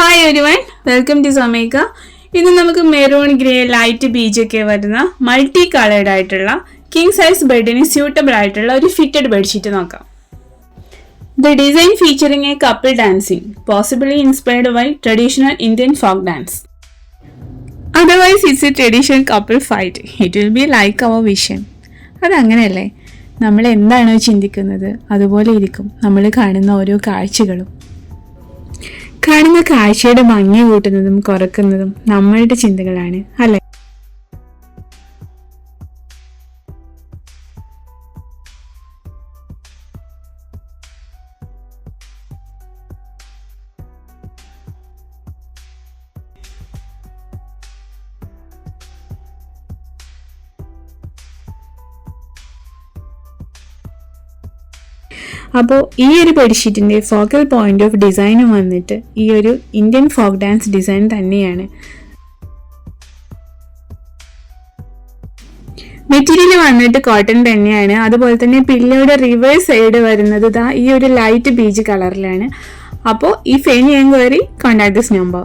Hi everyone, welcome to സമേക്ക. ഇന്ന് നമുക്ക് മെറൂൺ ഗ്രേ ലൈറ്റ് ബീജൊക്കെ വരുന്ന മൾട്ടി കളേർഡ് ആയിട്ടുള്ള കിങ് സൈസ് ബെഡിന് സ്യൂട്ടബിൾ ആയിട്ടുള്ള ഒരു ഫിറ്റഡ് ബെഡ്ഷീറ്റ് നോക്കാം. The design featuring a couple dancing, possibly inspired by traditional Indian folk dance. Otherwise it's a traditional couple fight, it will be like our vision. അതങ്ങനെയല്ലേ, നമ്മൾ എന്താണോ ചിന്തിക്കുന്നത് അതുപോലെ ഇരിക്കും നമ്മൾ കാണുന്ന ഓരോ കാഴ്ചകളും. കാണുന്ന കാഴ്ചയുടെ ഭംഗി കൂട്ടുന്നതും കുറക്കുന്നതും നമ്മളുടെ ചിന്തകളാണ്, അല്ലെ? അപ്പോൾ ഈ ഒരു ബെഡ്ഷീറ്റിൻ്റെ ഫോക്കൽ പോയിന്റ് ഓഫ് ഡിസൈനും വന്നിട്ട് ഈ ഒരു ഇന്ത്യൻ ഫോക്ക് ഡാൻസ് ഡിസൈൻ തന്നെയാണ്. മെറ്റീരിയൽ വന്നിട്ട് കോട്ടൺ തന്നെയാണ്. അതുപോലെ തന്നെ പില്ലോയുടെ റിവേഴ്സ് സൈഡ് വരുന്നത് ഈ ഒരു ലൈറ്റ് ബീച്ച് കളറിലാണ്. അപ്പോൾ if any enquiry contact this number.